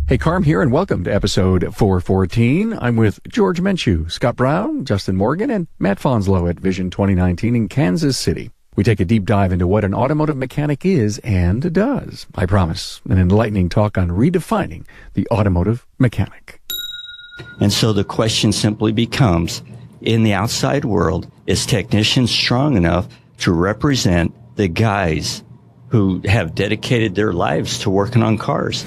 Hey, Carm here, and welcome to episode 414. I'm with George Menchu, Scott Brown, Justin Morgan, and Matt Fanslow at Vision 2019 in Kansas City. We take a deep dive into what an automotive mechanic is and does. I promise, an enlightening talk on redefining the automotive mechanic. And so the question simply becomes, in the outside world, is technicians strong enough to represent the guys who have dedicated their lives to working on cars?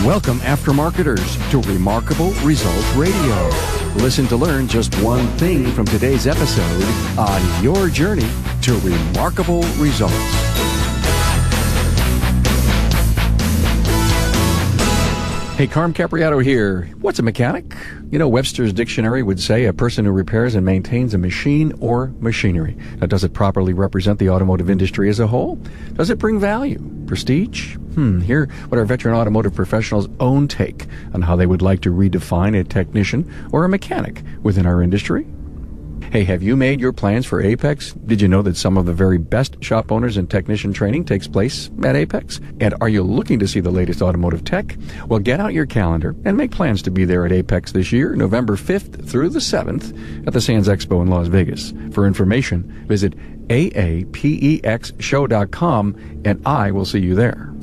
Welcome, aftermarketers, to Remarkable Results Radio. Listen to learn just one thing from today's episode on your journey to remarkable results. Hey, Carm Capriato here. What's a mechanic? You know, Webster's dictionary would say a person who repairs and maintains a machine or machinery. Now, does it properly represent the automotive industry as a whole? Does it bring value? Prestige? Hear what our veteran automotive professionals' own take on how they would like to redefine a technician or a mechanic within our industry. Hey, have you made your plans for Apex? Did you know that some of the very best shop owners and technician training takes place at Apex? And are you looking to see the latest automotive tech? Well, get out your calendar and make plans to be there at Apex this year, November 5th through the 7th at the Sands Expo in Las Vegas. For information, visit aapexshow.com and I will see you there.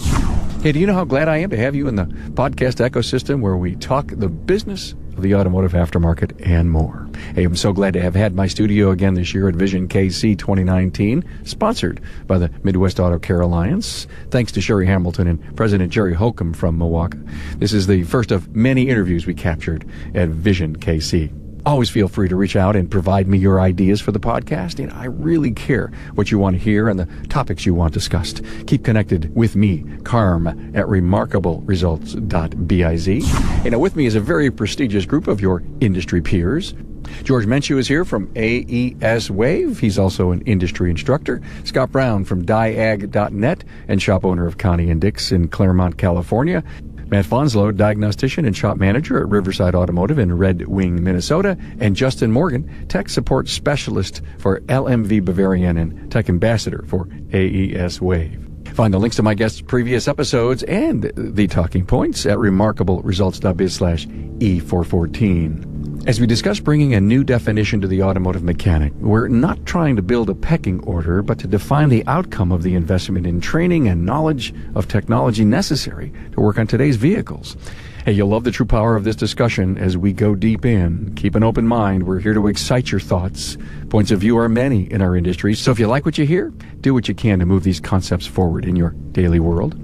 Hey, do you know how glad I am to have you in the podcast ecosystem where we talk the business of the automotive aftermarket and more? Hey, I'm so glad to have had my studio again this year at Vision KC 2019, sponsored by the Midwest Auto Care Alliance. Thanks to Sherry Hamilton and President Jerry Holcomb from Milwaukee. This is the first of many interviews we captured at Vision KC. Always feel free to reach out and provide me your ideas for the podcast. And I really care what you want to hear and the topics you want discussed. Keep connected with me, Carm, at remarkableresults.biz. And now with me is a very prestigious group of your industry peers. George Menchu is here from AES Wave. He's also an industry instructor. Scott Brown from Diag.net and shop owner of Connie & Dick's in Claremont, California. Matt Fanslow, diagnostician and shop manager at Riverside Automotive in Red Wing, Minnesota. And Justin Morgan, tech support specialist for LMV Bavarian and tech ambassador for AES Wave. Find the links to my guests' previous episodes and the talking points at remarkableresults.biz/E414. As we discuss bringing a new definition to the automotive mechanic, we're not trying to build a pecking order, but to define the outcome of the investment in training and knowledge of technology necessary to work on today's vehicles. Hey, you'll love the true power of this discussion as we go deep in. Keep an open mind. We're here to excite your thoughts. Points of view are many in our industry, so if you like what you hear, do what you can to move these concepts forward in your daily world.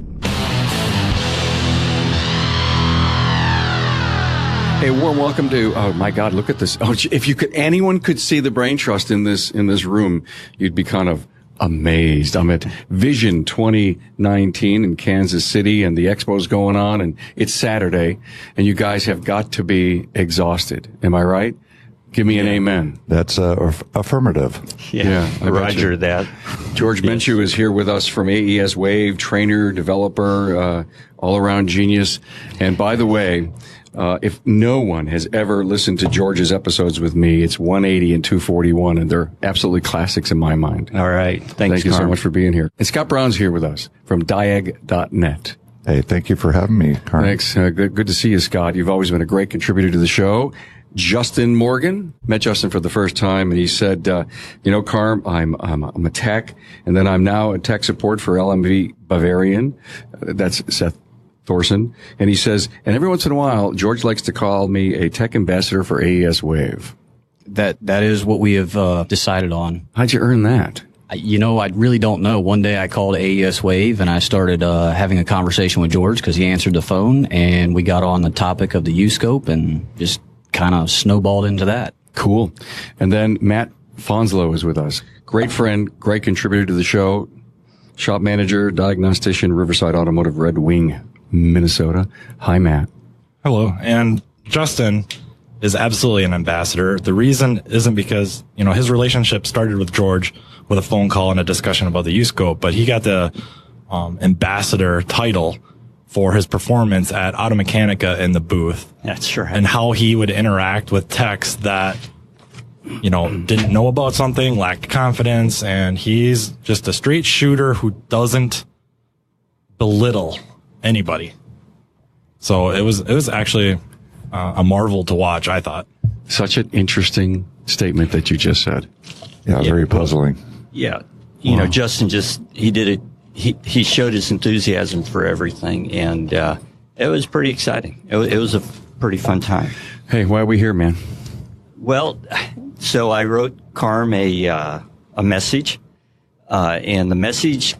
Hey, warm welcome to, oh my God, look at this. Oh, if anyone could see the brain trust in this room, you'd be kind of amazed. I'm at Vision 2019 in Kansas City and the expo's going on and it's Saturday and you guys have got to be exhausted. Am I right? Give me an amen. That's affirmative. Yeah, Roger that. George Menchu is here with us from AES Wave, trainer, developer, all-around genius. And by the way, if no one has ever listened to George's episodes with me, it's 180 and 241, and they're absolutely classics in my mind. All right. Thank you so much for being here. And Scott Brown's here with us from Diag.net. Hey, thank you for having me, Carm. Thanks. Good to see you, Scott. You've always been a great contributor to the show. Justin Morgan, met Justin for the first time, and he said, you know, Carm, I'm a tech, and then I'm now a tech support for LMV Bavarian. That's Seth Thorson. And he says, and every once in a while, George likes to call me a tech ambassador for AES Wave. That is what we have decided on. How'd you earn that? You know, I really don't know. One day I called AES Wave and I started having a conversation with George because he answered the phone, and we got on the topic of the U-scope and just kind of snowballed into that. Cool. And then Matt Fanslow is with us. Great friend, great contributor to the show, shop manager, diagnostician, Riverside Automotive, Red Wing, Minnesota. Hi, Matt. Hello. And Justin is absolutely an ambassador. The reason isn't because, you know, his relationship started with George with a phone call and a discussion about the U-scope, but he got the ambassador title for his performance at Automechanica in the booth. That's right. And how he would interact with techs that didn't know about something, lacked confidence, and he's just a straight shooter who doesn't belittle anybody. So it was actually a marvel to watch, I thought. Such an interesting statement that you just said. Yeah, very puzzling. Yeah. Justin he did it. He showed his enthusiasm for everything, and it was pretty exciting. It was a pretty fun time. Hey, why are we here, man? Well, so I wrote Carm a message, and the message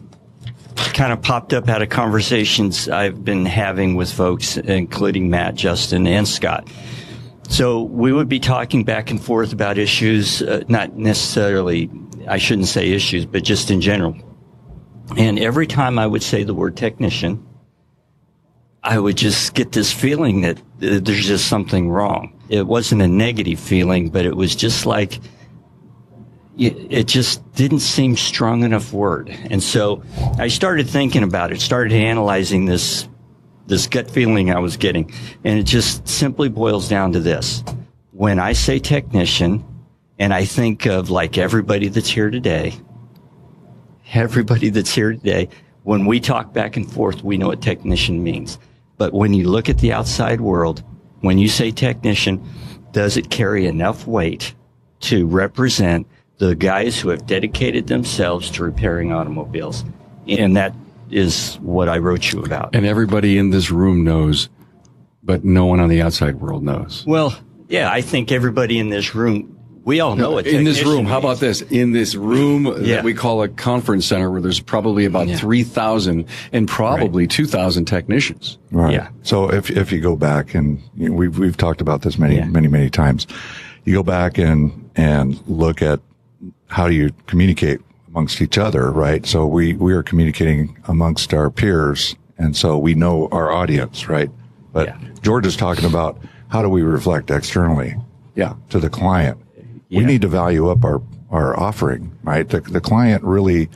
kind of popped up out of conversations I've been having with folks, including Matt, Justin, and Scott. So we would be talking back and forth about issues, not necessarily, I shouldn't say issues, but just in general. And every time I would say the word technician, I would just get this feeling that there's just something wrong. It wasn't a negative feeling, but it was just like, it just didn't seem strong enough word. And so I started thinking about it, started analyzing this gut feeling I was getting. And it just simply boils down to this. When I say technician, and I think of like everybody that's here today, when we talk back and forth, we know what technician means. But when you look at the outside world, when you say technician, does it carry enough weight to represent the guys who have dedicated themselves to repairing automobiles? And that is what I wrote you about. And everybody in this room knows, but no one on the outside world knows. Well, yeah, I think everybody in this room, we all know it. In this room, how about this? In this room that we call a conference center, where there's probably about 3,000 and probably 2,000 technicians. Right. Yeah. So if you go back, and we've talked about this many times, you go back and look at how do you communicate amongst each other, right? So we are communicating amongst our peers, and so we know our audience, right? But George is talking about how do we reflect externally to the client. We need to value up our offering, right? The client really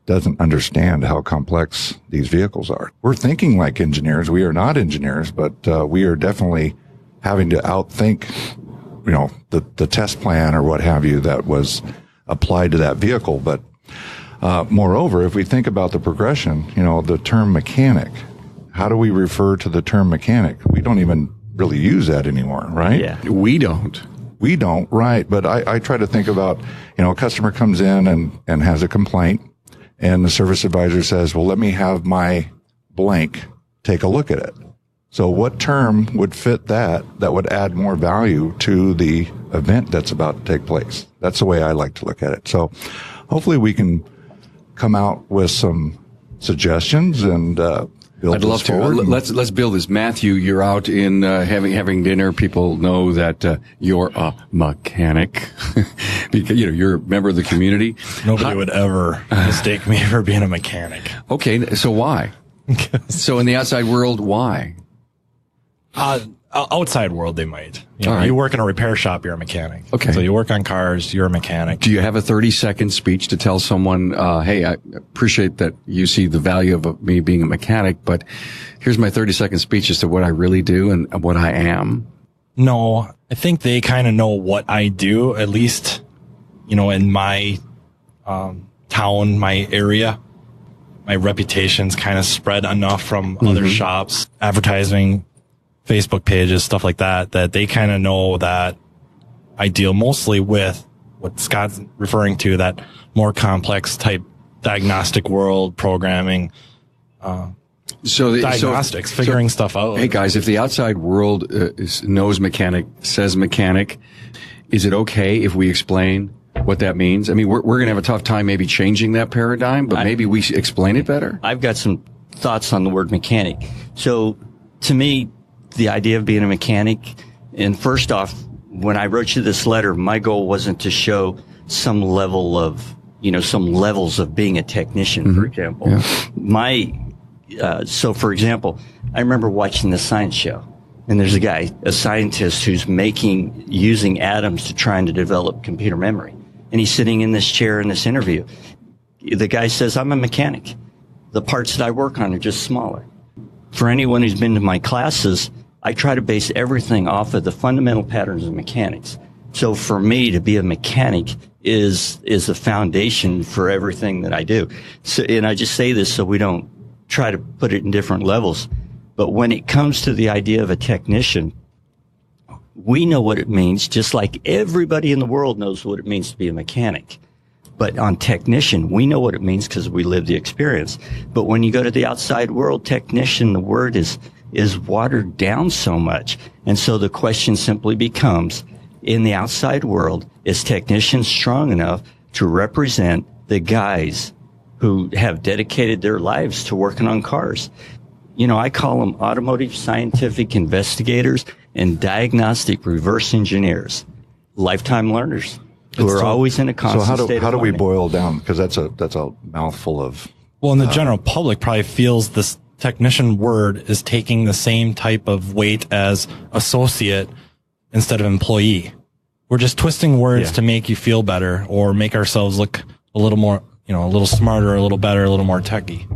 doesn't understand how complex these vehicles are. We're thinking like engineers. We are not engineers, but we are definitely having to outthink, the test plan or what have you that was applied to that vehicle. But moreover, if we think about the progression, the term mechanic, how do we refer to the term mechanic? We don't even really use that anymore, right? Yeah. We don't. We don't, right. But I try to think about, a customer comes in and has a complaint, and the service advisor says, well, let me have my blank take a look at it. So what term would fit that would add more value to the event that's about to take place? That's the way I like to look at it. So hopefully we can come out with some suggestions and build I'd love to. Let's build this. Matthew, you're out in having dinner. People know that you're a mechanic because you're a member of the community. Nobody would ever mistake me for being a mechanic. Okay, so why? So in the outside world, why? Outside world, they might. Right. You work in a repair shop, you're a mechanic. Okay. So you work on cars, you're a mechanic. Do you have a 30-second speech to tell someone, hey, I appreciate that you see the value of me being a mechanic, but here's my 30-second speech as to what I really do and what I am? No, I think they kind of know what I do, at least, in my town, my area. My reputation's kind of spread enough from other shops, advertising, Facebook pages, stuff like that they kind of know that I deal mostly with what Scott's referring to, that more complex type diagnostic world programming, diagnostics, figuring stuff out. Hey guys, if the outside world knows mechanic, says mechanic, is it okay if we explain what that means? I mean, we're going to have a tough time maybe changing that paradigm, but maybe we should explain it better. I've got some thoughts on the word mechanic. So to me, the idea of being a mechanic, and first off, when I wrote you this letter, my goal wasn't to show some level of, some levels of being a technician, for example. Yeah. So for example, I remember watching the science show, and there's a scientist who's using atoms to trying to develop computer memory. And he's sitting in this chair in this interview. The guy says, I'm a mechanic. The parts that I work on are just smaller. For anyone who's been to my classes, I try to base everything off of the fundamental patterns of mechanics. So for me to be a mechanic is the foundation for everything that I do. So, and I just say this so we don't try to put it in different levels. But when it comes to the idea of a technician, we know what it means, just like everybody in the world knows what it means to be a mechanic. But on technician, we know what it means because we live the experience. But when you go to the outside world, technician, the word is watered down so much. And so the question simply becomes, in the outside world, is technician strong enough to represent the guys who have dedicated their lives to working on cars? You know, I call them Automotive Scientific Investigators and Diagnostic Reverse Engineers, lifetime learners who are always in a constant state of learning. So how do we boil down? Because that's a mouthful of... Well, and the general public probably feels this technician word is taking the same type of weight as associate instead of employee. We're just twisting words to make you feel better or make ourselves look a little more, a little smarter, a little better, a little more techy.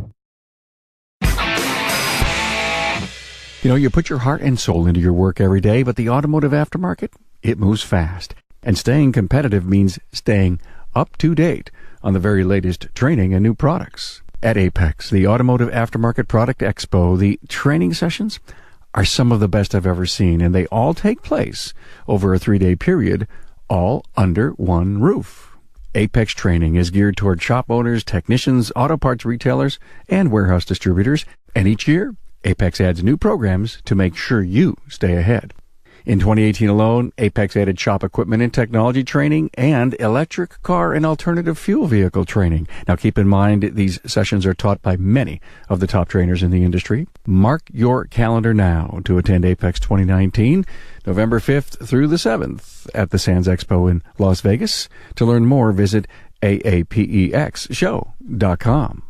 You know, you put your heart and soul into your work every day, but the automotive aftermarket, it moves fast. And staying competitive means staying up to date on the very latest training and new products. At Apex, the Automotive Aftermarket Product Expo, the training sessions are some of the best I've ever seen, and they all take place over a 3-day period, all under one roof. Apex training is geared toward shop owners, technicians, auto parts retailers, and warehouse distributors, and each year, Apex adds new programs to make sure you stay ahead. In 2018 alone, Apex added shop equipment and technology training and electric car and alternative fuel vehicle training. Now keep in mind, these sessions are taught by many of the top trainers in the industry. Mark your calendar now to attend Apex 2019, November 5th through the 7th at the Sands Expo in Las Vegas. To learn more, visit aapexshow.com.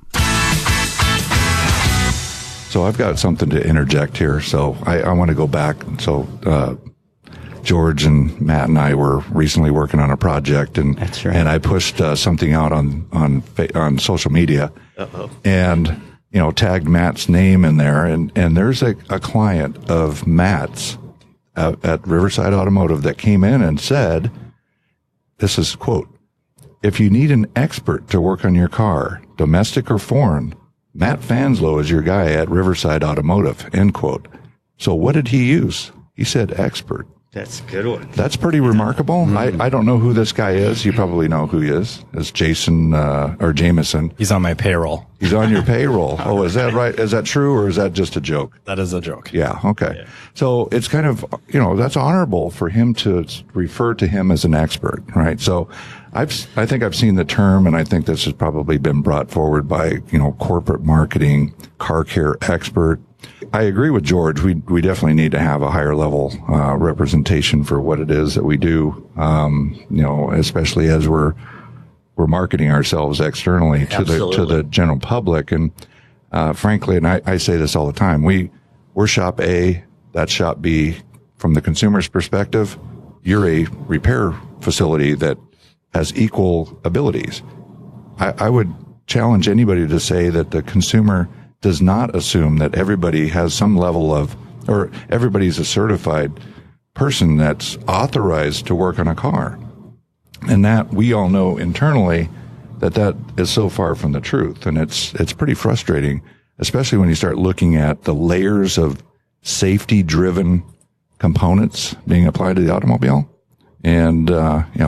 So I've got something to interject here. So I want to go back. So George and Matt and I were recently working on a project, and That's right. and I pushed something out on social media, and tagged Matt's name in there, and there's a client of Matt's at Riverside Automotive that came in and said, this is quote, "If you need an expert to work on your car, domestic or foreign, Matt Fanslow is your guy at Riverside Automotive," end quote. So what did he use? He said expert. That's a good one. That's pretty remarkable. Mm-hmm. I don't know who this guy is. You probably know who he is. It's Jason, or Jameson. He's on my payroll. He's on your payroll. Oh, is that right? Is that true, or is that just a joke? That is a joke. Yeah. Okay. Yeah. So it's kind of, that's honorable for him to refer to him as an expert, right? So I think I've seen the term, and I think this has probably been brought forward by, corporate marketing, car care expert. I agree with George. We definitely need to have a higher level representation for what it is that we do. Especially as we're marketing ourselves externally to the general public. And frankly, and I say this all the time, we're shop A, that's shop B. From the consumer's perspective, you're a repair facility that has equal abilities. I would challenge anybody to say that the consumer does not assume that everybody has some level of, or everybody's a certified person that's authorized to work on a car. And that we all know internally that is so far from the truth. And it's pretty frustrating, especially when you start looking at the layers of safety driven components being applied to the automobile. And,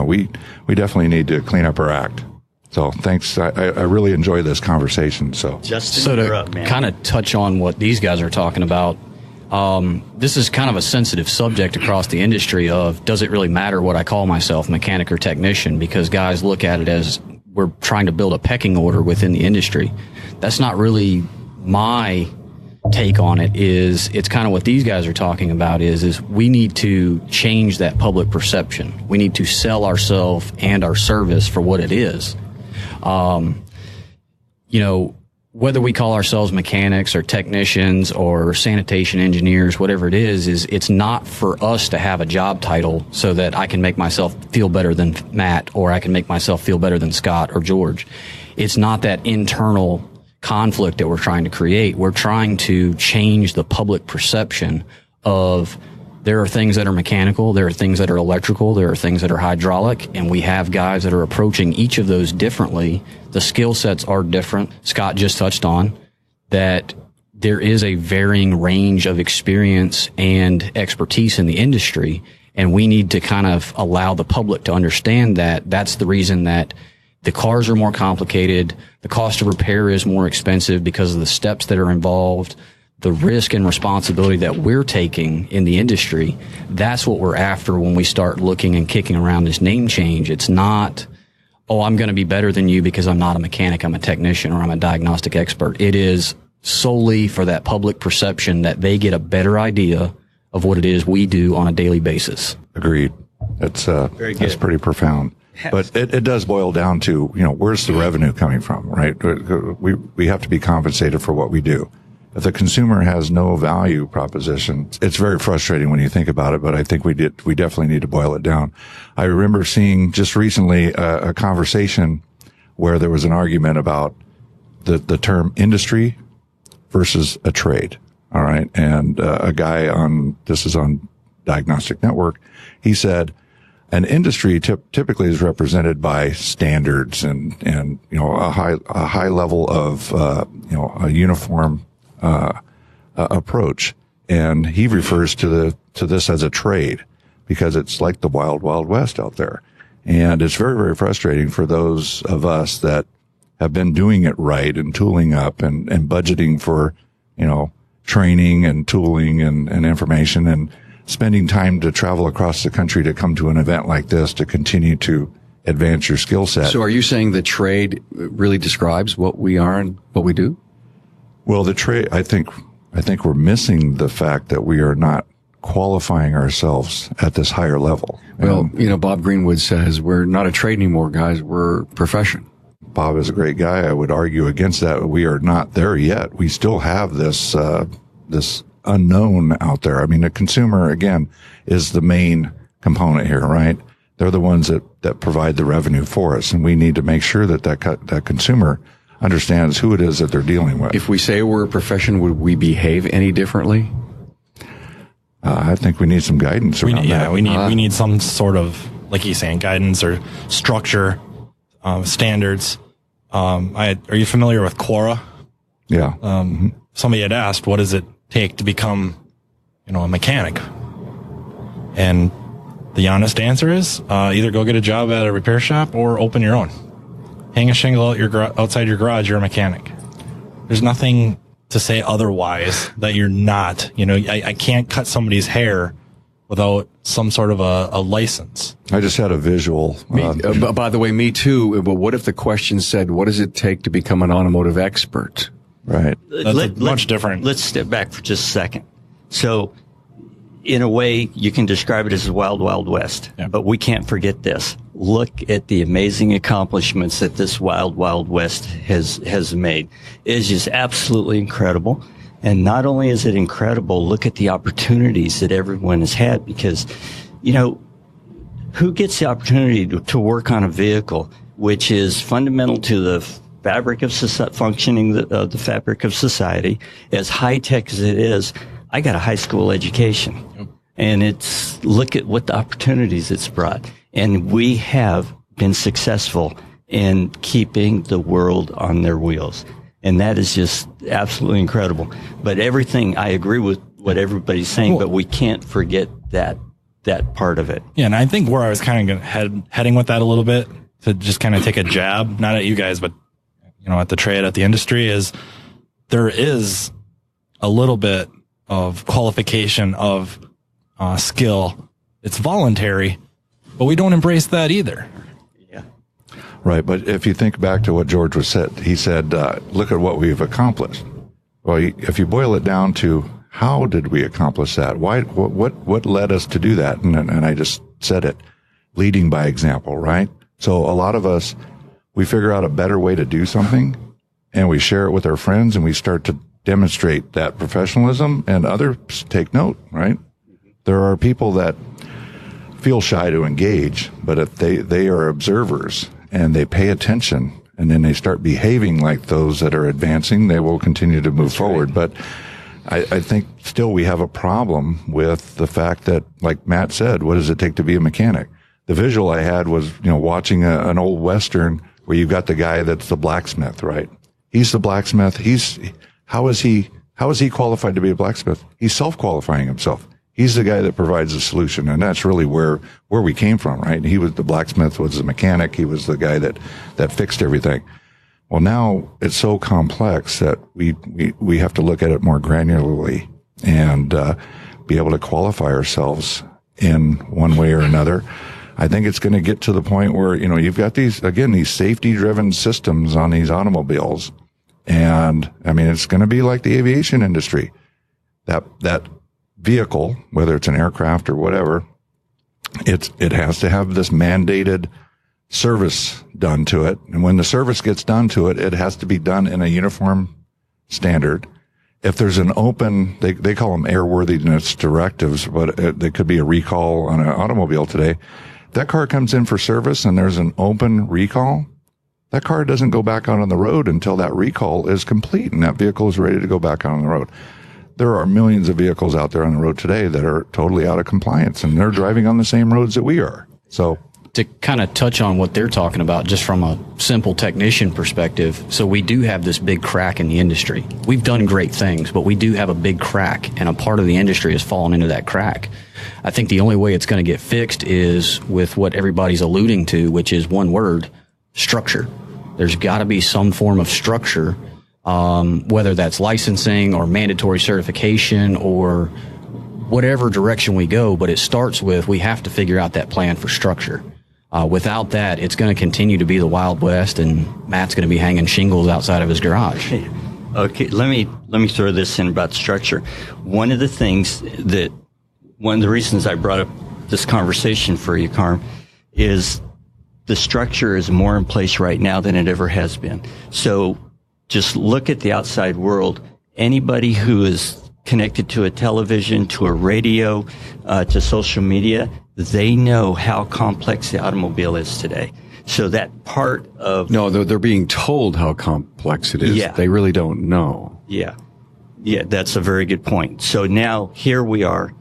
we definitely need to clean up our act. So thanks. I really enjoy this conversation. So to kind of touch on what these guys are talking about, this is kind of a sensitive subject across the industry of, does it really matter what I call myself, mechanic or technician? Because guys look at it as we're trying to build a pecking order within the industry. That's not really my take on it. It's kind of what these guys are talking about is we need to change that public perception. We need to sell ourselves and our service for what it is. Whether we call ourselves mechanics or technicians or sanitation engineers, whatever it is it's not for us to have a job title so that I can make myself feel better than Matt, or I can make myself feel better than Scott or George. It's not that internal conflict that we're trying to create. We're trying to change the public perception of There are things that are mechanical, there are things that are electrical, there are things that are hydraulic, and we have guys that are approaching each of those differently. The skill sets are different. Scott just touched on that there is a varying range of experience and expertise in the industry, and we need to kind of allow the public to understand that. That's the reason that the cars are more complicated, the cost of repair is more expensive because of the steps that are involved, the risk and responsibility that we're taking in the industry. That's what we're after when we start looking and kicking around this name change. It's not, oh, I'm going to be better than you because I'm not a mechanic, I'm a technician, or I'm a diagnostic expert. It is solely for that public perception that they get a better idea of what it is we do on a daily basis. Agreed. That's pretty profound. But it does boil down to, where's the revenue coming from, right? We have to be compensated for what we do. If the consumer has no value proposition, it's very frustrating when you think about it, but I think we definitely need to boil it down. I remember seeing just recently a conversation where there was an argument about the term industry versus a trade. All right. And a guy this is on Diagnostic Network, he said, an industry typically is represented by standards and a high level of a uniform approach, and he refers to this as a trade because it's like the wild west out there, and it's very, very frustrating for those of us that have been doing it right and tooling up and budgeting for training and tooling and information and spending time to travel across the country to come to an event like this to continue to advance your skill set. So are you saying the trade really describes what we are and what we do? Well, the trade, I think we're missing the fact that we are not qualifying ourselves at this higher level. Well, Bob Greenwood says we're not a trade anymore, guys. We're profession. Bob is a great guy. I would argue against that. We are not there yet. We still have this unknown out there. I mean, the consumer, again, is the main component here, right? They're the ones that provide the revenue for us, and we need to make sure that consumer understands who it is that they're dealing with. If we say we're a profession, would we behave any differently? I think we need some guidance around that. Yeah, we need some sort of, like he's saying, guidance or structure, standards. Are you familiar with Quora? Yeah. Somebody had asked, what does it take to become, a mechanic? And the honest answer is, either go get a job at a repair shop or open your own. Hang a shingle outside your garage, you're a mechanic. There's nothing to say otherwise that you're not. I can't cut somebody's hair without some sort of a license. I just had a visual. By the way, me too. But what if the question said, what does it take to become an automotive expert? Right. That's much different. Let's step back for just a second. So, in a way, you can describe it as the wild, wild west. Yeah. But we can't forget this. Look at the amazing accomplishments that this wild, wild west has made. It is just absolutely incredible. And not only is it incredible, look at the opportunities that everyone has had because, who gets the opportunity to work on a vehicle which is fundamental to the fabric of functioning the fabric of society, as high tech as it is? I got a high school education, and look at what the opportunities it's brought. And we have been successful in keeping the world on their wheels. And that is just absolutely incredible. But I agree with what everybody's saying, but we can't forget that part of it. Yeah. And I think where I was kind of heading with that a little bit, to just kind of take a jab, not at you guys, but, at the trade, at the industry, is there is a little bit of qualification of skill. It's voluntary, but we don't embrace that either. Yeah. Right. But if you think back to what George he said, look at what we've accomplished. Well, if you boil it down to how did we accomplish that? Why? What led us to do that? And I just said it, leading by example, right? So a lot of us, we figure out a better way to do something and we share it with our friends and we start to demonstrate that professionalism, and others take note, right? There are people that feel shy to engage, but if they are observers and they pay attention and then they start behaving like those that are advancing, they will continue to move forward. Right. But I think still we have a problem with the fact that, like Matt said, what does it take to be a mechanic? The visual I had was, watching an old Western where you've got the guy that's the blacksmith, right? He's the blacksmith. How is he qualified to be a blacksmith? He's self-qualifying himself. He's the guy that provides the solution. And that's really where we came from, right? He was the blacksmith, was the mechanic. He was the guy that fixed everything. Well, now it's so complex that we have to look at it more granularly and be able to qualify ourselves in one way or another. I think it's going to get to the point where, you've got these safety-driven systems on these automobiles. And, it's going to be like the aviation industry. That vehicle, whether it's an aircraft or whatever, it has to have this mandated service done to it. And when the service gets done to it, it has to be done in a uniform standard. If there's an open, they call them airworthiness directives, but they could be a recall on an automobile today. If that car comes in for service and there's an open recall, that car doesn't go back out on the road until that recall is complete and that vehicle is ready to go back out on the road. There are millions of vehicles out there on the road today that are totally out of compliance, and they're driving on the same roads that we are. So, to kind of touch on what they're talking about, just from a simple technician perspective, so we do have this big crack in the industry. We've done great things, but we do have a big crack, and a part of the industry has fallen into that crack. I think the only way it's going to get fixed is with what everybody's alluding to, which is one word: structure. There's got to be some form of structure, whether that's licensing or mandatory certification or whatever direction we go, but it starts with we have to figure out that plan for structure. Without that, it's going to continue to be the Wild West, and Matt's going to be hanging shingles outside of his garage. Okay, let me throw this in about structure. One of the reasons I brought up this conversation for you, Carm, is the structure is more in place right now than it ever has been. So just look at the outside world. Anybody who is connected to a television, to a radio, to social media, they know how complex the automobile is today. So that part of... No, they're being told how complex it is. Yeah. They really don't know. Yeah. Yeah, that's a very good point. So now here we are.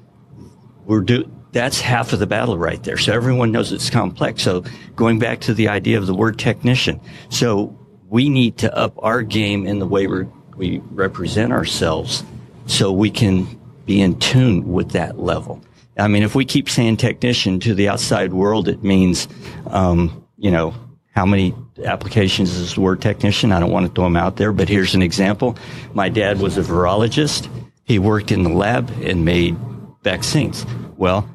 That's half of the battle right there. So everyone knows it's complex. So going back to the idea of the word technician. So we need to up our game in the way we represent ourselves so we can be in tune with that level. If we keep saying technician to the outside world, it means, how many applications is the word technician? I don't want to throw them out there, but here's an example. My dad was a virologist. He worked in the lab and made vaccines. Well,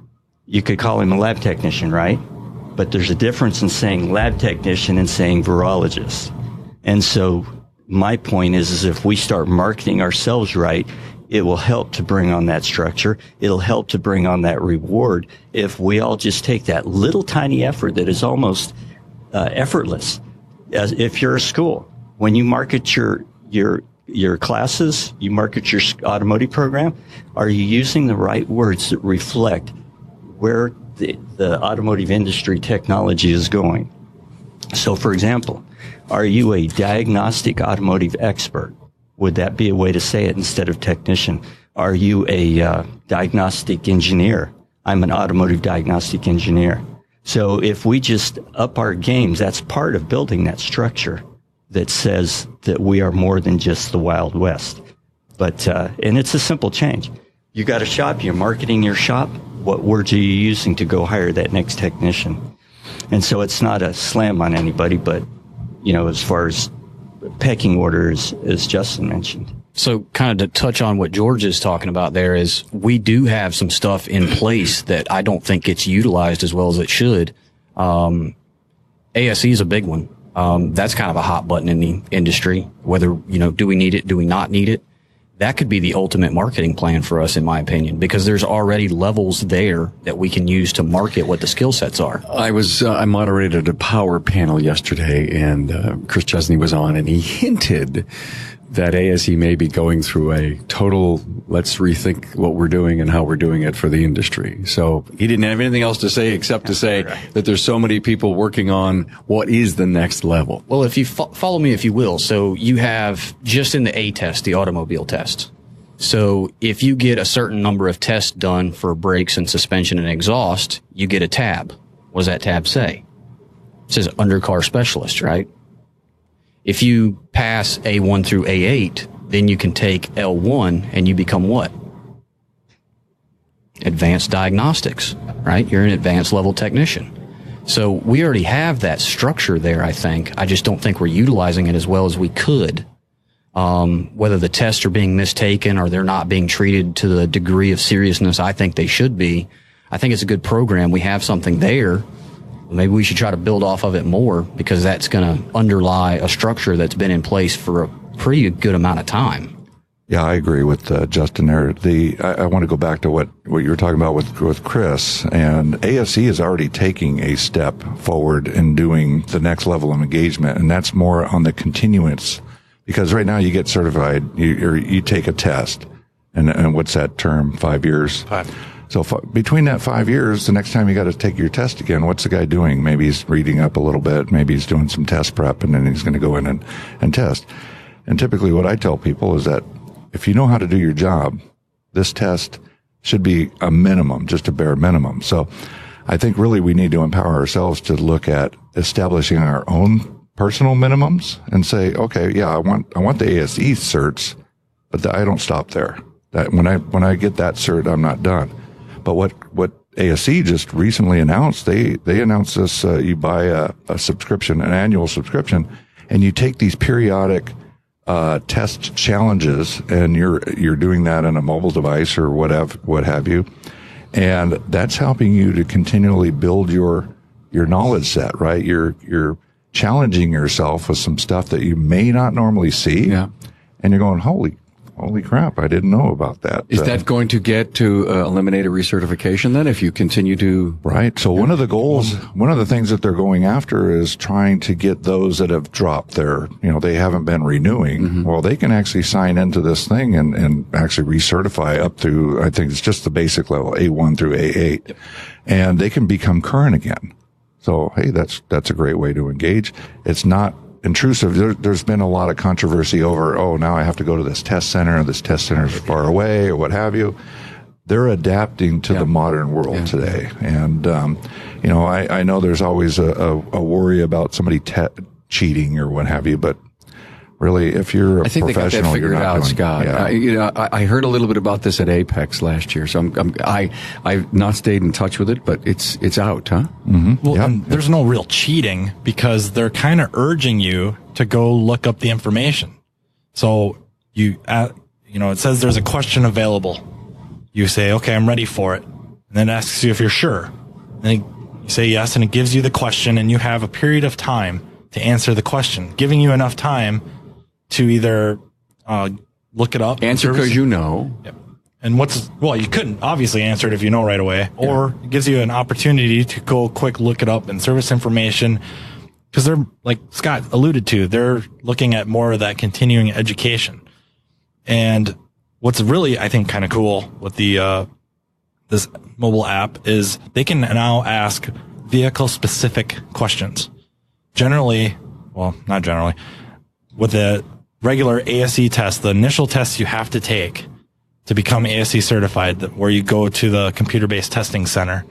you could call him a lab technician, right? But there's a difference in saying lab technician and saying virologist. And so my point is if we start marketing ourselves right, it will help to bring on that structure. It'll help to bring on that reward if we all just take that little tiny effort that is almost effortless. As if you're a school, when you market your classes, you market your automotive program, are you using the right words that reflect where the automotive industry technology is going? So, for example, are you a diagnostic automotive expert? Would that be a way to say it instead of technician? Are you a diagnostic engineer? I'm an automotive diagnostic engineer. So if we just up our games, that's part of building that structure that says that we are more than just the Wild West. But and it's a simple change. You got a shop, you're marketing your shop. What words are you using to go hire that next technician? And so it's not a slam on anybody, but, as far as pecking orders, as Justin mentioned. So kind of to touch on what George is talking about there is we do have some stuff in place that I don't think gets utilized as well as it should. ASE is a big one. That's kind of a hot button in the industry. Whether, do we need it? Do we not need it? That could be the ultimate marketing plan for us, in my opinion, because there's already levels there that we can use to market what the skill sets are. I moderated a power panel yesterday, and Chris Chesney was on, and he hinted that ASE may be going through a total, let's rethink what we're doing and how we're doing it for the industry. So he didn't have anything else to say except to say that there's so many people working on what is the next level. Well, if you follow me, if you will. So you have just in the A test, the automobile test, So if you get a certain number of tests done for brakes and suspension and exhaust, you get a tab. What does that tab say? It says undercar specialist, right? If you pass A1 through A8, then you can take L1 and you become what? Advanced diagnostics, right? You're an advanced level technician. So we already have that structure there, I think. I just don't think we're utilizing it as well as we could. Whether the tests are being mistaken or they're not being treated to the degree of seriousness I think they should be. I think it's a good program. We have something there. Maybe we should try to build off of it more, because that's going to underlie a structure that's been in place for a pretty good amount of time. Yeah, I agree with Justin there. I want to go back to what you were talking about with Chris, and ASE is already taking a step forward in doing the next level of engagement, and that's more on the continuance. Because right now you get certified, you take a test, and what's that term? 5 years. 5. So between that 5 years, the next time you got to take your test again, what's the guy doing? Maybe he's reading up a little bit. Maybe he's doing some test prep, and then he's going to go in and test. And typically what I tell people is that if you know how to do your job, this test should be a minimum, just a bare minimum. So I think really we need to empower ourselves to look at establishing our own personal minimums and say, okay, yeah, I want the ASE certs, but I don't stop there. That when I get that cert, I'm not done. But what ASE just recently announced, they announced this, you buy a subscription, an annual subscription, and you take these periodic test challenges, and you're doing that on a mobile device or what have you. And that's helping you to continually build your knowledge set, right? You're challenging yourself with some stuff that you may not normally see. Yeah. And you're going, holy crap, I didn't know about that. Is that going to get to eliminate a recertification then if you continue to? Right. So one of the goals, one of the things that they're going after is trying to get those that have dropped their, they haven't been renewing. Mm-hmm. Well, they can actually sign into this thing and actually recertify up to, I think it's just the basic level, A1 through A8. Yep. And they can become current again. So, hey, that's a great way to engage. It's not intrusive. There's been a lot of controversy over, now I have to go to this test center, this test center is far away, or what have you. They're adapting to the modern world today. And, I know there's always a worry about somebody cheating or what have you, but really, if you're a professional, I think they got that figured out, Scott. Yeah. I heard a little bit about this at Apex last year, so I've not stayed in touch with it, but it's out, huh? Mm-hmm. Well, there's no real cheating because they're kind of urging you to go look up the information. So it says there's a question available. You say, okay, I'm ready for it, and then it asks you if you're sure. Then you say yes, and it gives you the question, and you have a period of time to answer the question, giving you enough time to either look it up. Answer because you know. Yep. And you couldn't obviously answer it if you know right away, or it gives you an opportunity to go quick look it up and service information, because they're, like Scott alluded to, they're looking at more of that continuing education. And what's really, I think, kind of cool with the this mobile app is they can now ask vehicle-specific questions. Not generally, with the regular ASE test, the initial tests you have to take to become ASE certified, where you go to the computer-based testing center,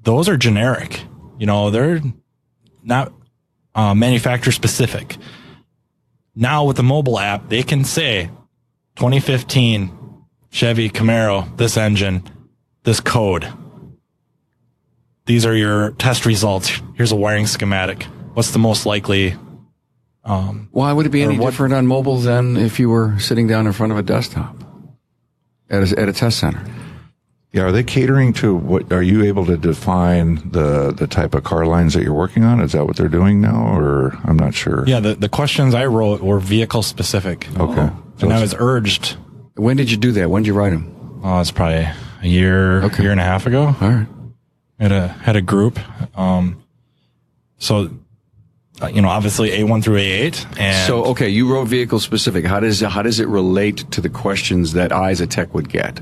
those are generic. They're not manufacturer specific. Now with the mobile app, they can say 2015 Chevy Camaro, this engine, this code. These are your test results. Here's a wiring schematic. What's the most likely? Why would it be any different on mobile than if you were sitting down in front of a desktop at a test center? Yeah, are they catering to what? Are you able to define the type of car lines that you're working on? Is that what they're doing now, or I'm not sure? Yeah, the questions I wrote were vehicle specific. Okay, and I was urged. When did you do that? When did you write them? Oh, it's probably a year and a half ago. All right. Had a group. So, obviously A1 through A8. And so, okay, you wrote vehicle specific. How does it relate to the questions that I as a tech would get?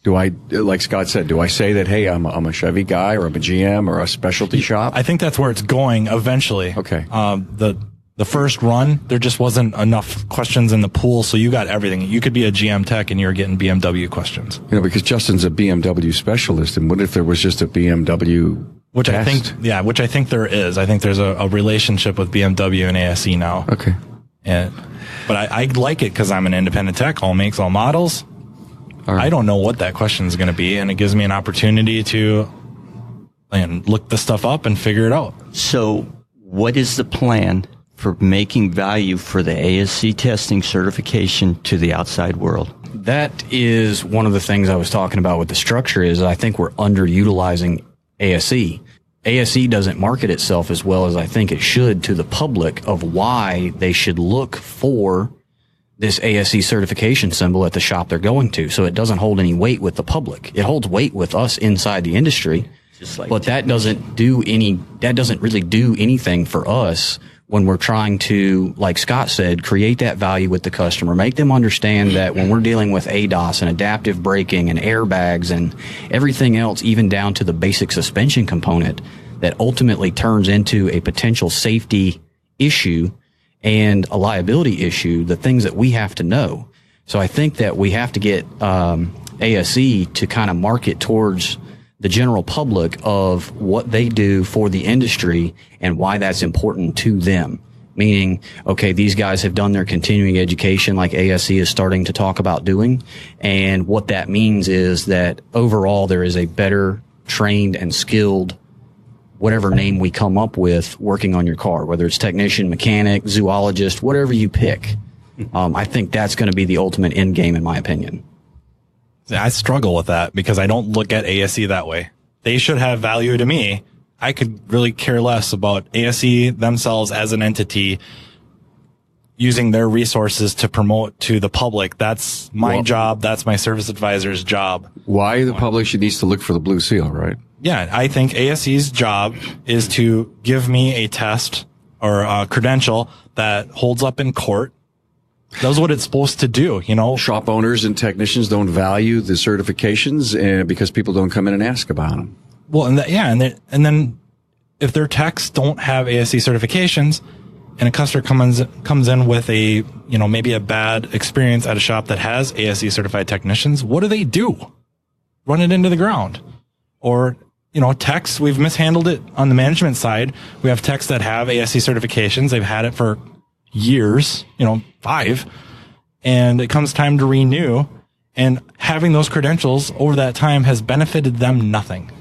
Do I, like Scott said, do I say that, hey, I'm a Chevy guy, or I'm a GM, or a specialty shop? I think that's where it's going eventually. Okay. The The first run, there just wasn't enough questions in the pool, so you got everything. You could be a GM tech and you're getting BMW questions. Because Justin's a BMW specialist, and what if there was just a BMW which test? I think there is. I think there's a relationship with BMW and ASE now. Okay. But I like it because I'm an independent tech, all makes, all models. All right. I don't know what that question is going to be, and it gives me an opportunity to look the stuff up and figure it out. So what is the plan for making value for the ASC testing certification to the outside world? That is one of the things I was talking about with the structure is I think we're underutilizing ASE. ASE doesn't market itself as well as I think it should to the public of why they should look for this ASE certification symbol at the shop they're going to. So it doesn't hold any weight with the public. It holds weight with us inside the industry, but that doesn't really do anything for us when we're trying to, like Scott said, create that value with the customer, make them understand that when we're dealing with ADAS and adaptive braking and airbags and everything else, even down to the basic suspension component, that ultimately turns into a potential safety issue and a liability issue, the things that we have to know. So I think that we have to get ASE to kind of market towards the general public of what they do for the industry and why that's important to them. Meaning, okay, these guys have done their continuing education like ASE is starting to talk about doing. And what that means is that overall there is a better trained and skilled, whatever name we come up with, working on your car, whether it's technician, mechanic, zoologist, whatever you pick. I think that's going to be the ultimate end game in my opinion. I struggle with that because I don't look at ASE that way. They should have value to me. I could really care less about ASE themselves as an entity using their resources to promote to the public. That's my job. That's my service advisor's job. Why the public needs to look for the blue seal, right? Yeah, I think ASE's job is to give me a test or a credential that holds up in court. That's what it's supposed to do, Shop owners and technicians don't value the certifications because people don't come in and ask about them. Well, and then if their techs don't have ASE certifications and a customer comes in with a, maybe a bad experience at a shop that has ASE certified technicians, what do? Run it into the ground. Or, techs, we've mishandled it on the management side. We have techs that have ASE certifications. They've had it for years, 5, and it comes time to renew, and having those credentials over that time has benefited them nothing.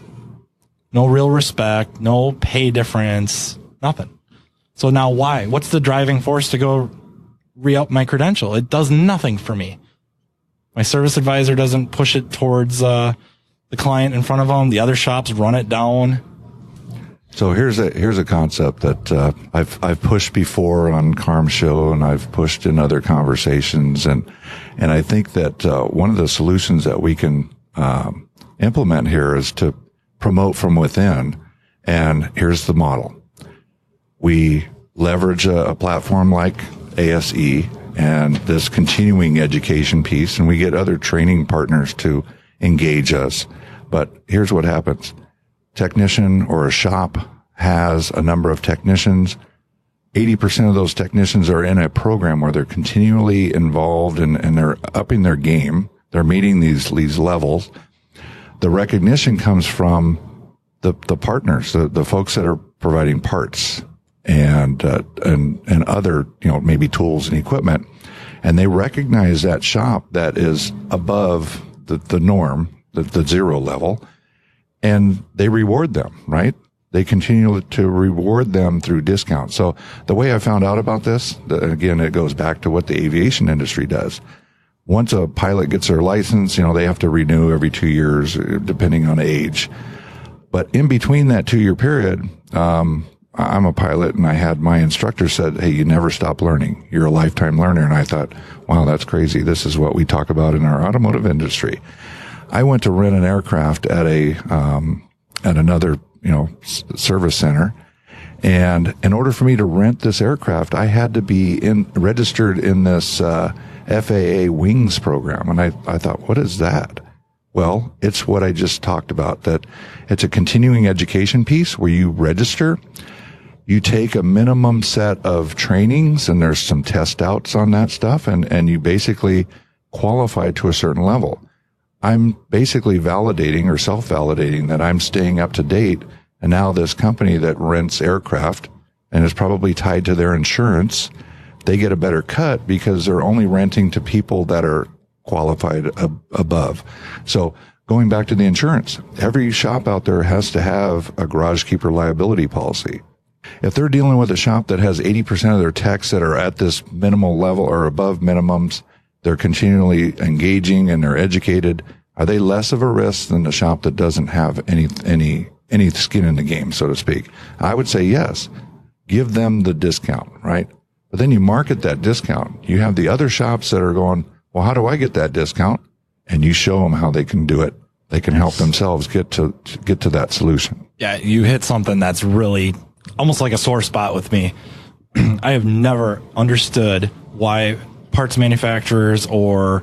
No real respect, no pay difference, nothing. So now why? What's the driving force to go re-up my credential? It does nothing for me. My service advisor doesn't push it towards the client in front of them. The other shops run it down. So here's a concept that I've pushed before on Carm Show, and I've pushed in other conversations, and I think that one of the solutions that we can implement here is to promote from within. And here's the model: we leverage a platform like ASE and this continuing education piece, and we get other training partners to engage us. But here's what happens. Technician or a shop has a number of technicians. 80% of those technicians are in a program where they're continually involved and they're upping their game. They're meeting these levels. The recognition comes from the partners, the folks that are providing parts and other, maybe tools and equipment. And they recognize that shop that is above the norm, the zero level. And they reward them, right? They continue to reward them through discounts. So the way I found out about this, again, it goes back to what the aviation industry does. Once a pilot gets their license, they have to renew every 2 years, depending on age. But in between that 2-year period, I'm a pilot, and I had my instructor said, "Hey, you never stop learning. You're a lifetime learner." And I thought, wow, that's crazy. This is what we talk about in our automotive industry. I went to rent an aircraft at another, service center. And in order for me to rent this aircraft, I had to be registered in this, Faa Wings Program. And I thought, what is that? Well, it's what I just talked about, that it's a continuing education piece where you register. You take a minimum set of trainings, and there's some test outs on that stuff, and you basically qualify to a certain level. I'm basically validating or self-validating that I'm staying up to date. And now this company that rents aircraft and is probably tied to their insurance, they get a better cut because they're only renting to people that are qualified above. So going back to the insurance, every shop out there has to have a garage keeper liability policy. If they're dealing with a shop that has 80% of their techs that are at this minimal level or above minimums, they're continually engaging and they're educated, are they less of a risk than the shop that doesn't have any skin in the game, so to speak? I would say yes. Give them the discount, right? But then you market that discount. You have the other shops that are going, well, how do I get that discount? And you show them how they can do it. They can help themselves get to that solution. Yeah, you hit something that's really almost like a sore spot with me. I have never understood why parts manufacturers or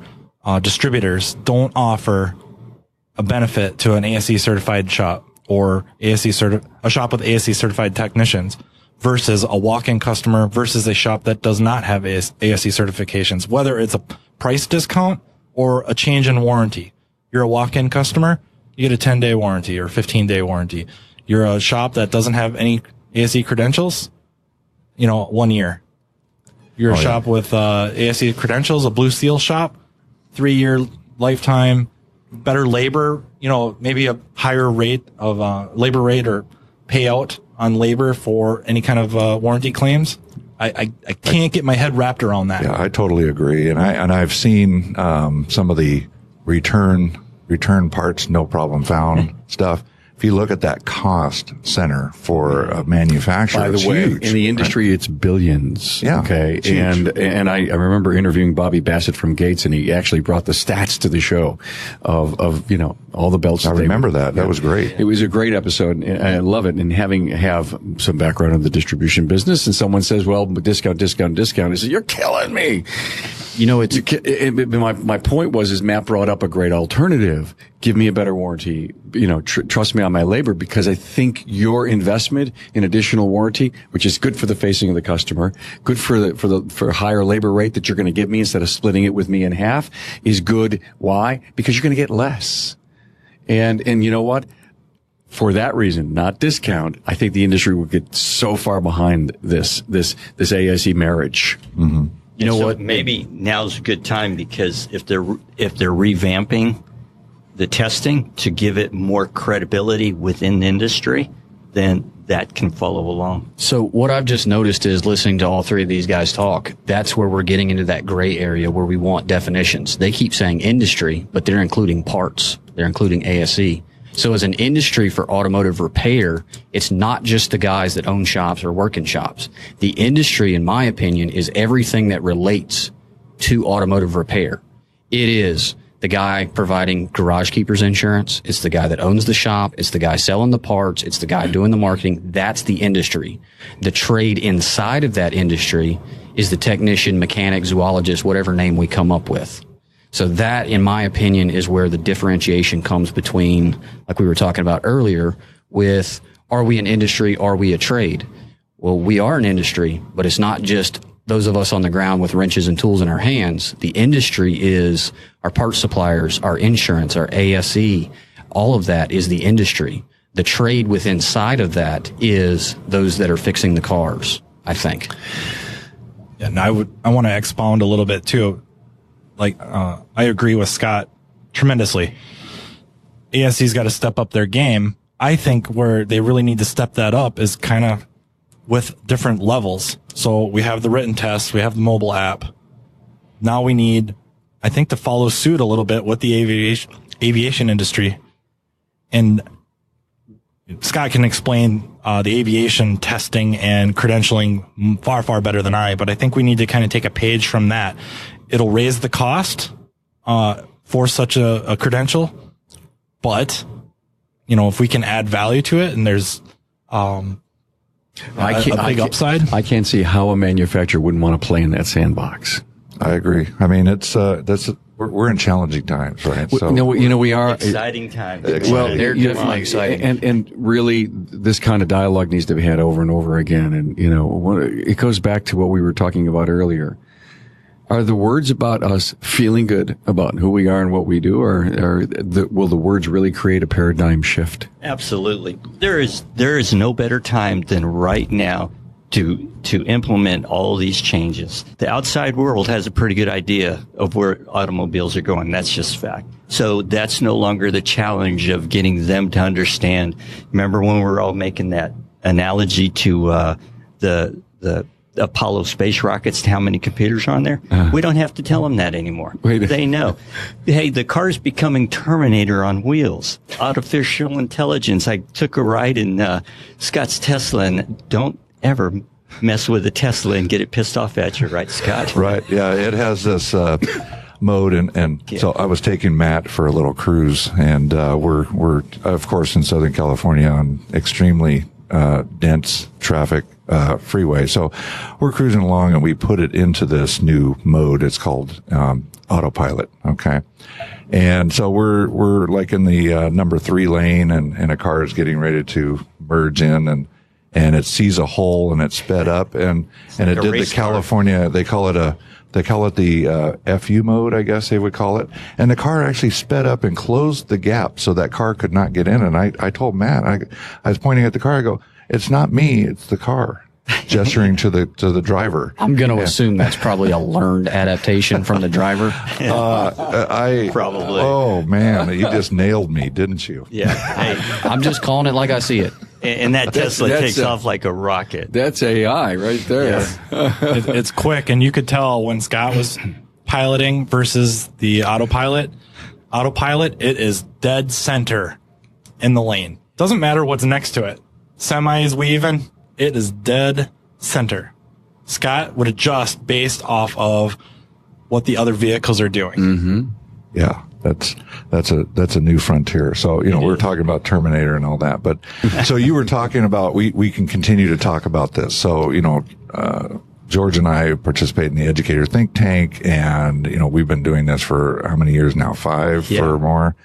distributors don't offer a benefit to an ASE certified shop or a shop with ASE certified technicians versus a walk-in customer versus a shop that does not have ASE certifications, whether it's a price discount or a change in warranty. You're a walk-in customer, you get a 10-day warranty or 15-day warranty. You're a shop that doesn't have any ASE credentials, 1 year. You're a shop with ASE credentials, a Blue Seal shop, 3-year lifetime, better labor, maybe a higher rate of labor rate or payout on labor for any kind of warranty claims. I can't get my head wrapped around that. Yeah, I totally agree. And I've seen some of the return parts, no problem found stuff. If you look at that cost center for a manufacturer, by the way, huge, in the industry, right? It's billions. Yeah. Okay. And I remember interviewing Bobby Bassett from Gates, and he actually brought the stats to the show of all the belts. I remember that. That was great. It was a great episode. And I love it. And have some background in the distribution business, and someone says, well, discount. I said, you're killing me. My point was Matt brought up a great alternative. Give me a better warranty. Trust me on my labor, because I think your investment in additional warranty, which is good for the facing of the customer, good for a higher labor rate that you're going to give me instead of splitting it with me in half, is good. Why? Because you're going to get less. And you know what? For that reason, not discount, I think the industry will get so far behind this ASE marriage. Mm-hmm. You know what? Maybe now's a good time, because if they're revamping the testing to give it more credibility within the industry, then that can follow along. So what I've just noticed is, listening to all three of these guys talk, that's where we're getting into that gray area where we want definitions. They keep saying industry, but they're including parts. They're including ASE. So as an industry for automotive repair, it's not just the guys that own shops or work in shops. The industry, in my opinion, is everything that relates to automotive repair. It is the guy providing garage keepers insurance. It's the guy that owns the shop. It's the guy selling the parts. It's the guy doing the marketing. That's the industry. The trade inside of that industry is the technician, mechanic, zoologist, whatever name we come up with. So that, in my opinion, is where the differentiation comes between, like we were talking about earlier, with, are we an industry, are we a trade? Well, we are an industry, but it's not just those of us on the ground with wrenches and tools in our hands. The industry is our parts suppliers, our insurance, our ASE. All of that is the industry. The trade within inside of that is those that are fixing the cars, I think. Yeah, and I want to expound a little bit too. I agree with Scott tremendously. ASE's got to step up their game. I think where they really need to step that up is kind of with different levels. So we have the written test, we have the mobile app. Now we need, I think, to follow suit a little bit with the aviation industry. And Scott can explain the aviation testing and credentialing far, far better than I, but I think we need to kind of take a page from that. It'll raise the cost for such a credential, but if we can add value to it, and there's a big upside. I can't see how a manufacturer wouldn't want to play in that sandbox. I agree. I mean, it's we're in challenging times, right? So we are exciting times. Well, they're definitely exciting, and really, this kind of dialogue needs to be had over and over again. And it goes back to what we were talking about earlier. Are the words about us feeling good about who we are and what we do, or will the words really create a paradigm shift? Absolutely. There is no better time than right now to implement all these changes. The outside world has a pretty good idea of where automobiles are going. That's just fact. So that's no longer the challenge of getting them to understand. Remember when we were all making that analogy to the Apollo space rockets, to how many computers are on there? We don't have to tell them that anymore. They know. Hey, the car's becoming Terminator on wheels. Artificial intelligence. I took a ride in Scott's Tesla, and don't ever mess with a Tesla and get it pissed off at you, right, Scott? Right. Yeah, it has this mode, and so I was taking Matt for a little cruise, and we're of course in Southern California on extremely dense traffic freeway. So we're cruising along, and we put it into this new mode. It's called autopilot. Okay. And so we're like in the number 3 lane, and a car is getting ready to merge in, and it sees a hole, and it sped up, and it did the California, they call it the FU mode, I guess they would call it. And the car actually sped up and closed the gap so that car could not get in. And I told Matt, I was pointing at the car, I go, it's not me, it's the car. Gesturing to the driver. I'm going to assume that's probably a learned adaptation from the driver. Probably. Oh man, you just nailed me, didn't you? Yeah. Hey, I'm just calling it like I see it. And that Tesla takes off like a rocket. That's AI right there. Yes. It's quick, and you could tell when Scott was piloting versus the autopilot. Autopilot, it is dead center in the lane. Doesn't matter what's next to it. Semi is weaving. It is dead center. Scott would adjust based off of what the other vehicles are doing. Mm-hmm. Yeah, that's a new frontier. So, we're talking about Terminator and all that, but so you were talking about, we can continue to talk about this. So, George and I participate in the Educator Think Tank, and, we've been doing this for how many years now? 5 or more.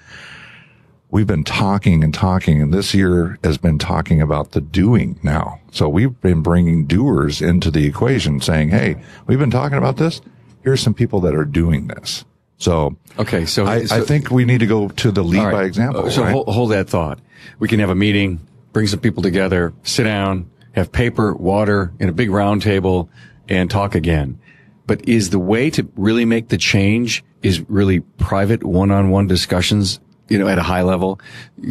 We've been talking and talking, and this year has been talking about the doing now. So we've been bringing doers into the equation, saying, hey, we've been talking about this. Here's some people that are doing this. So, okay, so I think we need to go to the lead by example. So right? hold that thought. We can have a meeting, bring some people together, sit down, have paper, water, and a big round table, and talk again. But is the way to really make the change is really private one-on-one discussions, at a high level?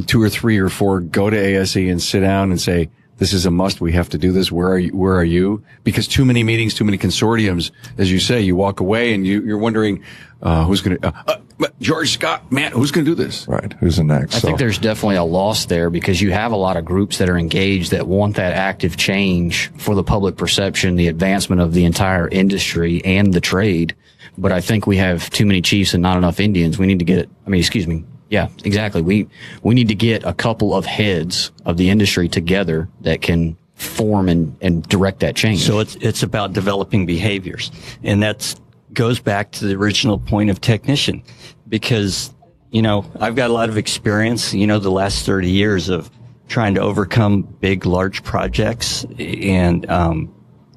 2 or 3 or 4 go to ASE and sit down and say, this is a must. We have to do this. Where are you? Because too many meetings, too many consortiums, as you say, you walk away and you're wondering, who's going to, George, Scott, Matt, who's going to do this? Right. Who's the next? I think there's definitely a loss there, because you have a lot of groups that are engaged that want that active change for the public perception, the advancement of the entire industry and the trade. But I think we have too many chiefs and not enough Indians. We need to get, yeah, exactly. We need to get a couple of heads of the industry together that can form and direct that change. So it's about developing behaviors. And that goes back to the original point of technician, because, I've got a lot of experience, the last 30 years of trying to overcome big, large projects and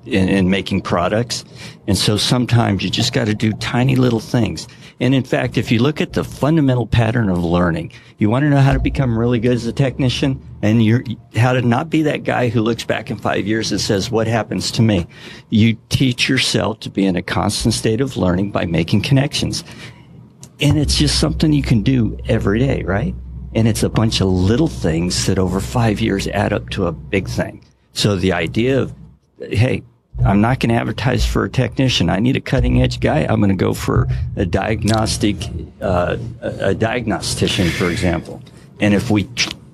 making products. And so sometimes you just got to do tiny little things. And in fact, if you look at the fundamental pattern of learning, you want to know how to become really good as a technician, and how to not be that guy who looks back in 5 years and says, what happens to me? You teach yourself to be in a constant state of learning by making connections. And it's just something you can do every day, right? And it's a bunch of little things that over 5 years add up to a big thing. So the idea of, hey, I'm not going to advertise for a technician. I need a cutting edge guy. I'm going to go for a diagnostician, for example. And if we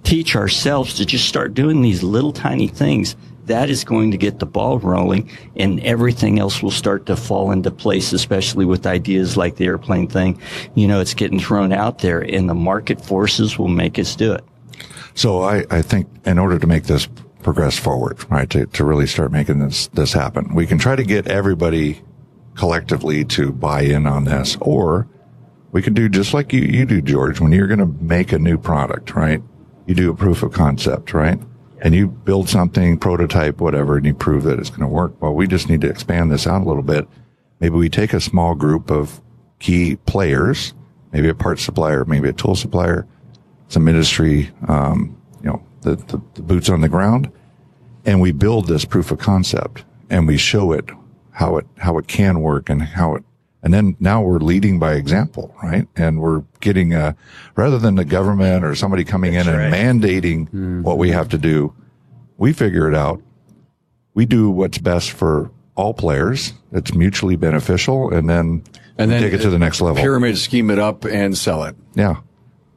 teach ourselves to just start doing these little tiny things, that is going to get the ball rolling, and everything else will start to fall into place, especially with ideas like the airplane thing. It's getting thrown out there, and the market forces will make us do it. So I think in order to make this progress forward, right, to really start making this happen, we can try to get everybody collectively to buy in on this, or We can do just like you do, George. When you're going to make a new product, right? You do a proof of concept, right? And you build something, prototype, whatever, and you prove that it's going to work. Well, we just need to expand this out a little bit. Maybe we take a small group of key players, maybe a parts supplier, maybe a tool supplier, some industry, the boots on the ground, and we build this proof of concept and we show it how it can work and then now we're leading by example, right? And we're getting rather than the government or somebody coming in and mandating what we have to do, we figure it out. We do what's best for all players. It's mutually beneficial, and then take it to the next level. Pyramid scheme it up and sell it. Yeah.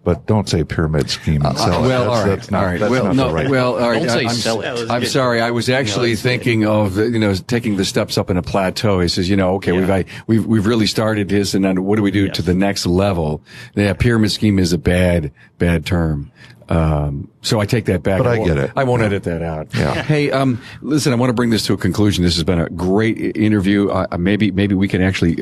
But don't say pyramid scheme and sell it. Well, all right. Don't say sell it. I'm sorry. I was actually thinking of, taking the steps up in a plateau. He says, okay, we've really started this, and then what do we do to the next level? Yeah, pyramid scheme is a bad term. So I take that back. But I get it. I won't edit that out. Yeah. Hey, listen, I want to bring this to a conclusion. This has been a great interview. Maybe we can actually,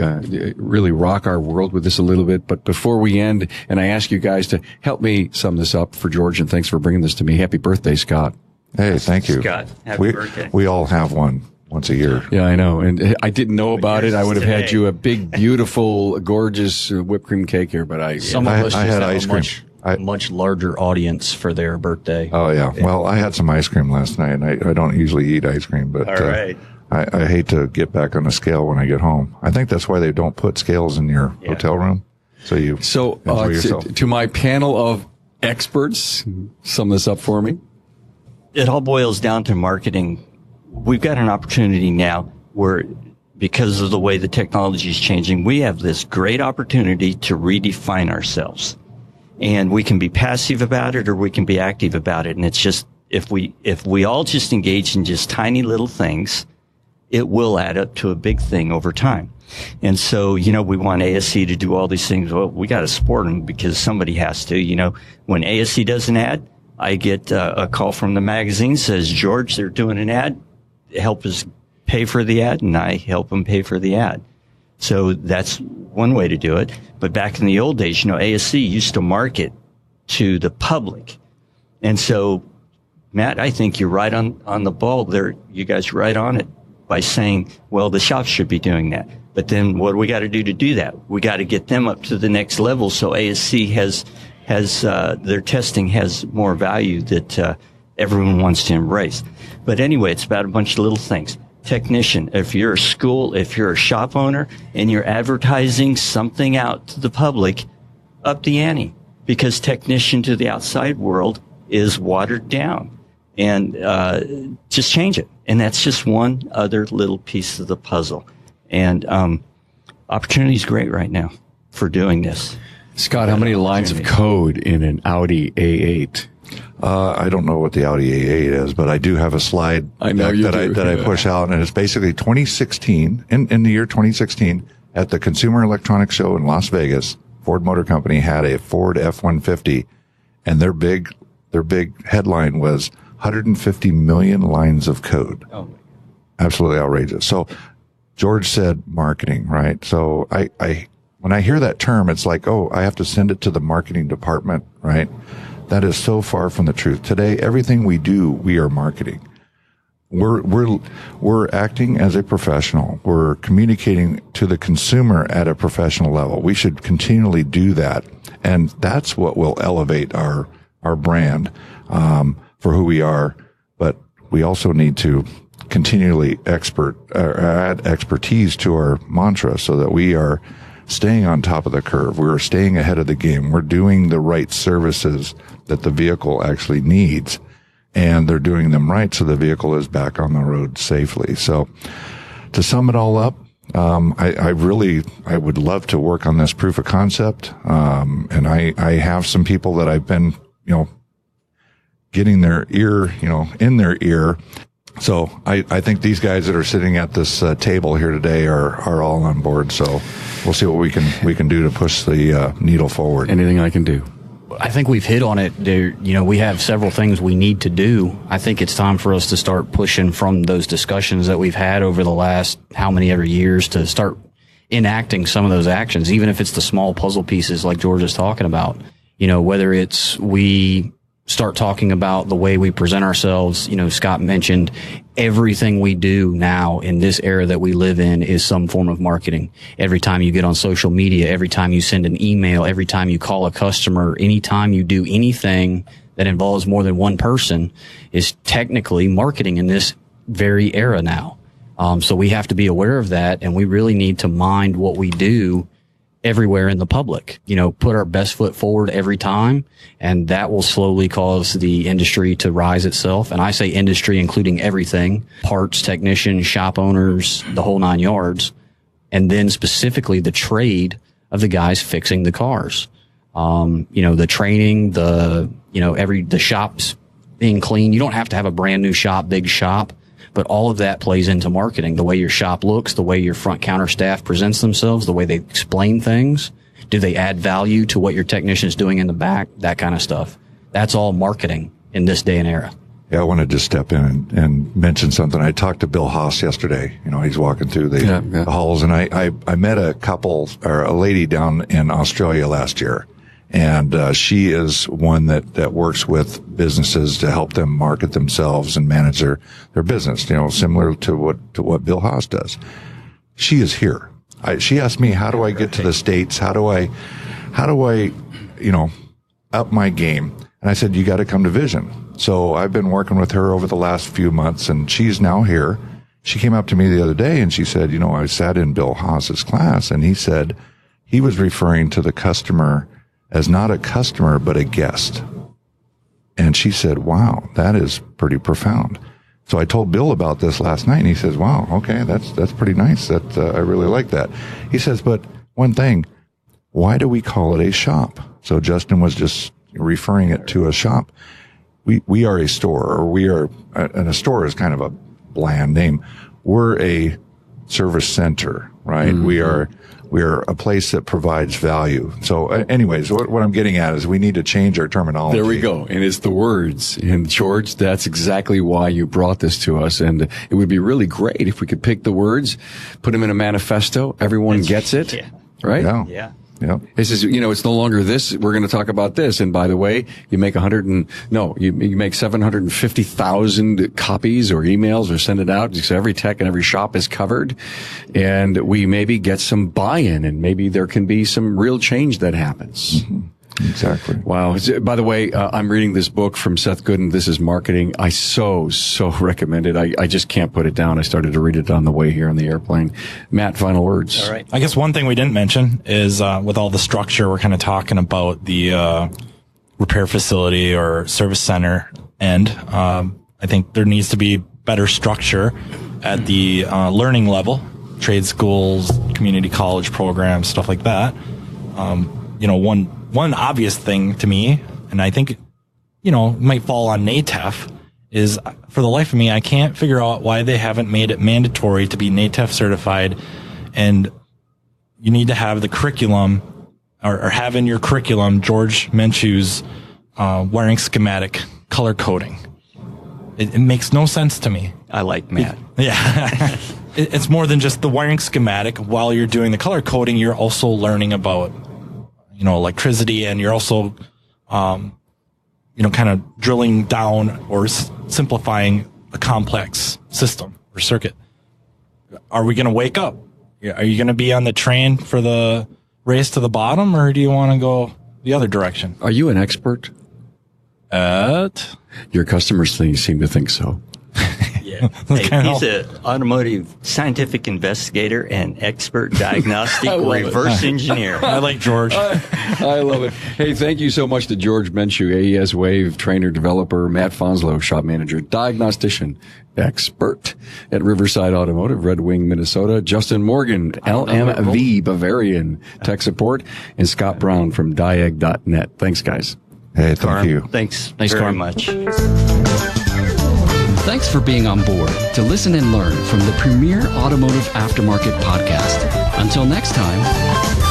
really rock our world with this a little bit. But before we end, and I ask you guys to help me sum this up for George, and thanks for bringing this to me. Happy birthday, Scott. Hey, thank you. Scott, happy birthday. We all have one once a year. Yeah, I know. And I didn't know about it. I would have had you a big, beautiful, gorgeous whipped cream cake here, but I had ice cream. A much larger audience for their birthday. Oh, yeah. Well, I had some ice cream last night, and I don't usually eat ice cream, but all right. I hate to get back on the scale when I get home. I think that's why they don't put scales in your hotel room. So enjoy yourself. To my panel of experts, sum this up for me. It all boils down to marketing. We've got an opportunity now where, because of the way the technology is changing, we have this great opportunity to redefine ourselves. And we can be passive about it or we can be active about it. And it's just, if we all just engage in just tiny little things, it will add up to a big thing over time. And so, we want ASC to do all these things. Well, we got to support them because somebody has to. When ASC does an ad, I get a call from the magazine, says, George, they're doing an ad. Help us pay for the ad, and I help them pay for the ad. So that's one way to do it. But back in the old days, ASC used to market to the public. And so, Matt, I think you're right on the ball there. You guys are right on it by saying, well, the shops should be doing that. But then what do we got to do that? We got to get them up to the next level so ASC has their testing has more value that everyone wants to embrace. But anyway, it's about a bunch of little things. Technician, if you're a school, if you're a shop owner, and you're advertising something out to the public, up the ante, because technician to the outside world is watered down. And just change it. And that's just one other little piece of the puzzle. And opportunity is great right now for doing this. Scott, how many lines of code in an Audi A8? I don't know what the Audi A8 is, but I do have a slide that I push out, and it's basically 2016. In the year 2016, at the Consumer Electronics Show in Las Vegas, Ford Motor Company had a Ford F-150, and their big headline was 150 million lines of code. Oh, absolutely outrageous. So George said marketing, right? So I when I hear that term, it's like, oh, I have to send it to the marketing department, right? That is so far from the truth. Today, everything we do, we are marketing. We're acting as a professional. We're communicating to the consumer at a professional level. We should continually do that. And that's what will elevate our brand, for who we are. But we also need to continually add expertise to our mantra so that we are staying on top of the curve. We're staying ahead of the game. We're doing the right services that the vehicle actually needs, and they're doing them right so the vehicle is back on the road safely. So to sum it all up, I would love to work on this proof of concept. And I have some people that I've been, getting their ear, in their ear. So I think these guys that are sitting at this table here today are all on board. So we'll see what we can do to push the needle forward. Anything I can do. I think we've hit on it. There, we have several things we need to do. I think it's time for us to start pushing from those discussions that we've had over the last how many ever years to start enacting some of those actions, even if it's the small puzzle pieces like George is talking about. You know, whether it's we start talking about the way we present ourselves. You know, Scott mentioned everything we do now in this era that we live in is some form of marketing. Every time you get on social media, every time you send an email, every time you call a customer, anytime you do anything that involves more than one person is technically marketing in this very era now. So we have to be aware of that, and we really need to mind what we do everywhere in the public. You know, put our best foot forward every time, and that will slowly cause the industry to rise itself. And I say industry, including everything, parts, technicians, shop owners, the whole 9 yards, and then specifically the trade of the guys fixing the cars. You know, the training, the shops being clean. You don't have to have a brand new shop, big shop, but all of that plays into marketing. The way your shop looks, the way your front counter staff presents themselves, the way they explain things. Do they add value to what your technician is doing in the back? That kind of stuff. That's all marketing in this day and era. Yeah, I want to just step in and mention something. I talked to Bill Haas yesterday. You know, he's walking through the halls, and I met a couple, or a lady down in Australia last year. And she is one that works with businesses to help them market themselves and manage their business, you know, similar to what Bill Haas does. She is here. She asked me, how do I get to the States? How do I, you know, up my game? And I said, you got to come to Vision. So I've been working with her over the last few months, and she's now here. She came up to me the other day and she said, you know, I sat in Bill Haas's class, and he said he was referring to the customer as not a customer, but a guest. And she said, wow, that is pretty profound. So I told Bill about this last night, and he says, wow, okay, that's pretty nice. That, I really like that. He says, but one thing, why do we call it a shop? So Justin was just referring it to a shop. We are a store, or and a store is kind of a bland name. We're a service center, right? Mm-hmm. We're a place that provides value. So anyways, what I'm getting at is we need to change our terminology. There we go. And it's the words. And George, that's exactly why you brought this to us. And it would be really great if we could pick the words, put them in a manifesto. Everyone gets it. Yeah. Right? Yeah. This is, you know, it's no longer this. We're going to talk about this. And by the way, you make you make 750,000 copies or emails or send it out. So every tech and every shop is covered. And we maybe get some buy-in, and maybe there can be some real change that happens. Mm-hmm. Exactly. Wow. By the way, I'm reading this book from Seth Godin. This is Marketing. I so recommend it. I just can't put it down. I started to read it on the way here on the airplane. Matt, final words. All right. I guess one thing we didn't mention is with all the structure, we're kind of talking about the repair facility or service center end. I think there needs to be better structure at the learning level, trade schools, community college programs, stuff like that. You know, one obvious thing to me, and I think, you know, might fall on NATEF, is for the life of me, I can't figure out why they haven't made it mandatory to be NATEF certified. And you need to have the curriculum or have in your curriculum George Menchu's wiring schematic color coding. It makes no sense to me. I like Matt. Yeah. It's more than just the wiring schematic. While you're doing the color coding, you're also learning about, you know, electricity, and you're also, you know, kind of drilling down or simplifying a complex system or circuit. Are we going to wake up? Are you going to be on the train for the race to the bottom, or do you want to go the other direction? Are you an expert? Your customers seem to think so. Yeah. Hey, he's an automotive scientific investigator and expert diagnostic reverse engineer. I like George. I love it. Hey, thank you so much to George Menchu, AES Wave trainer developer, Matt Fanslow, shop manager, diagnostician, expert at Riverside Automotive, Red Wing, Minnesota, Justin Morgan, LMV Bavarian tech support, and Scott Brown from diag.net. Thanks, guys. Hey, thank you. Thanks very much. Thanks for being on board to listen and learn from the premier automotive aftermarket podcast. Until next time.